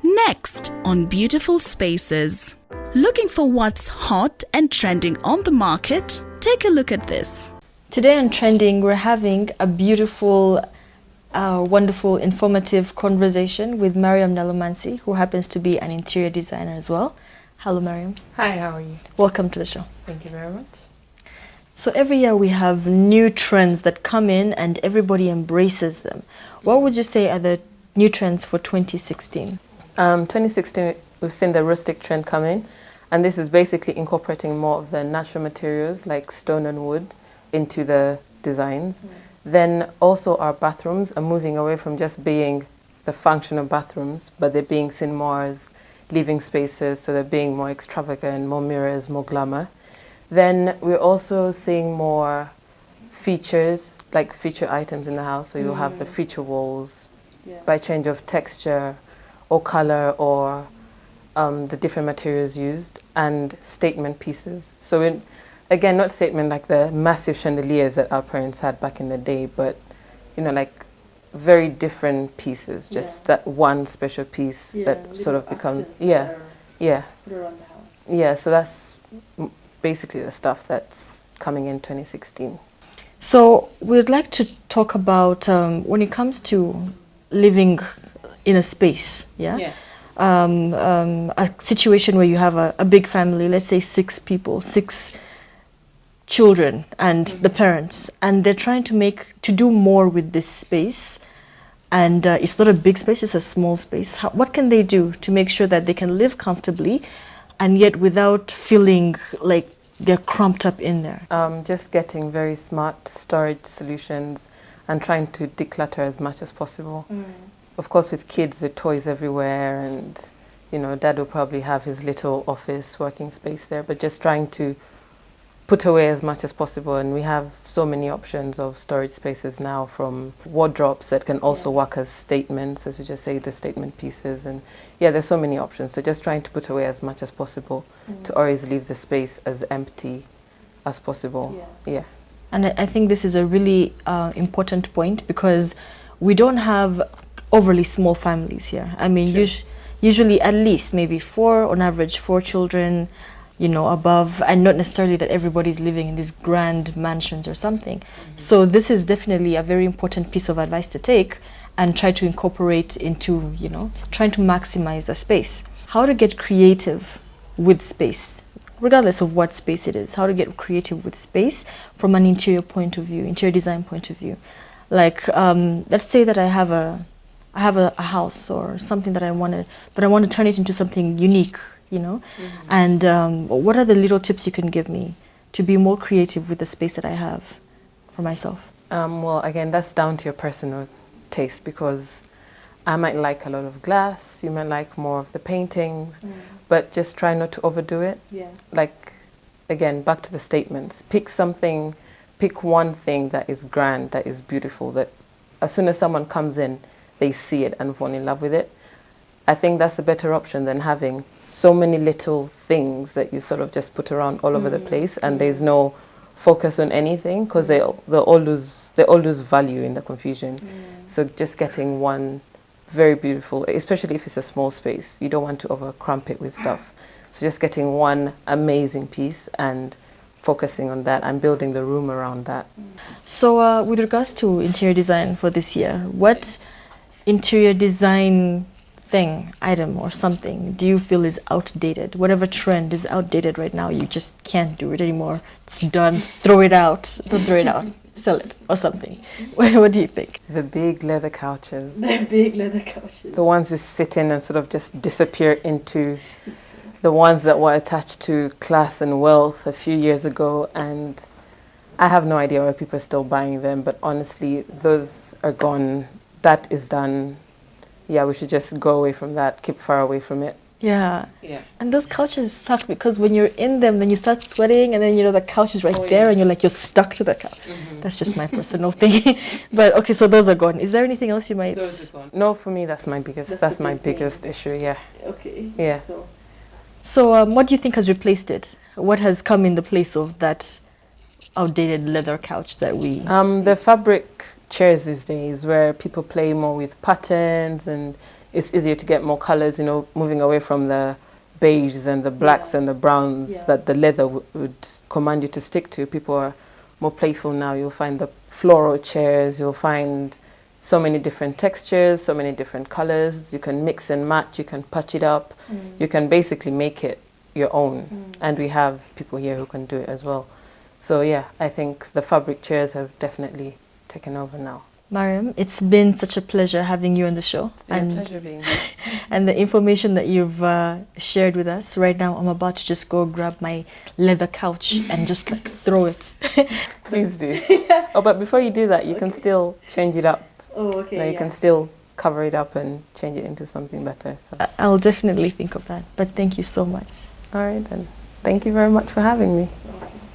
Next on Beautiful Spaces. Looking for what's hot and trending on the market? Take a look at this. Today on Trending, we're having a beautiful, wonderful, informative conversation with Mariam Nalomansi, who happens to be an interior designer as well. Hello, Mariam. Hi, how are you? Welcome to the show. Thank you very much. So every year we have new trends that come in and everybody embraces them. What would you say are the new trends for 2016? 2016, we've seen the rustic trend come in, and this is basically incorporating more of the natural materials like stone and wood into the designs. Then also our bathrooms are moving away from just being the function of bathrooms, but they're being seen more as living spaces, so they're being more extravagant, more mirrors, more glamour. Then we're also seeing more features, like feature items in the house, so you'll have the feature walls by change of texture or color or the different materials used, and statement pieces. So again, not statement like the massive chandeliers that our parents had back in the day, but like very different pieces, just that one special piece that sort of becomes, put around the house. So that's basically the stuff that's coming in 2016. So we'd like to talk about when it comes to living in a space, a situation where you have a big family, let's say 6 people, 6 children and the parents, and they're trying to do more with this space, and it's not a big space, it's a small space. What can they do to make sure that they can live comfortably and yet without feeling like they're cramped up in there? Just getting very smart storage solutions and trying to declutter as much as possible. Of course, with kids, the toys everywhere, and dad will probably have his little office working space there, but just trying to put away as much as possible. And we have so many options of storage spaces now, from wardrobes that can also work as statements, as we just say, the statement pieces. And there's so many options. So just trying to put away as much as possible to always leave the space as empty as possible. And I think this is a really important point, because we don't have overly small families here. I mean, usually at least maybe 4, on average 4 children, above, and not necessarily that everybody's living in these grand mansions or something. So this is definitely a very important piece of advice to take and try to incorporate into, trying to maximize the space. How to get creative with space, regardless of what space it is. How to get creative with space from an interior point of view, interior design point of view. Like, let's say that I have a house or something that I want to turn it into something unique, and what are the little tips you can give me to be more creative with the space that I have for myself? Well, again, that's down to your personal taste, because I might like a lot of glass, you might like more of the paintings, but just try not to overdo it. Like, again, back to the statements. Pick one thing that is grand, that is beautiful, that as soon as someone comes in, they see it and fall in love with it. I think that's a better option than having so many little things that you sort of just put around all over the place, and there's no focus on anything, because they all lose value in the confusion. So just getting one very beautiful, especially if it's a small space, you don't want to over cramp it with stuff. So just getting one amazing piece and focusing on that and building the room around that. So with regards to interior design for this year, what interior design item or something do you feel is outdated? Whatever trend is outdated right now, you just can't do it anymore. It's done. Throw it out. Don't throw it out. Sell it or something. What do you think? The big leather couches. The big leather couches. The ones you sit in and sort of just disappear into the ones that were attached to class and wealth a few years ago. And I have no idea why people are still buying them, but honestly, those are gone. That is done. We should just go away from that, keep far away from it. Yeah. And those couches suck, because when you're in them, then you start sweating, and then the couch is right there, and you're stuck to the couch. That's just my personal thing. But okay, so those are gone. Is there anything else you might? Those are gone. No, for me, that's my biggest issue. Okay. So what do you think has replaced it? What has come in the place of that outdated leather couch that we? The fabric chairs these days where people play more with patterns and it's easier to get more colors, you know, moving away from the beiges and the blacks and the browns that the leather would command you to stick to. People are more playful now. You'll find the floral chairs, you'll find so many different textures, so many different colors. You can mix and match, you can patch it up, you can basically make it your own. And we have people here who can do it as well. So yeah, I think the fabric chairs have definitely taken over now. Mariam, it's been such a pleasure having you on the show. It's been a pleasure being here. And the information that you've shared with us right now, I'm about to just go grab my leather couch and just like throw it. Please do. Oh, but before you do that, you can still change it up. Oh, okay. You know, you can still cover it up and change it into something better. So. I'll definitely think of that. But thank you so much. All right then. Thank you very much for having me.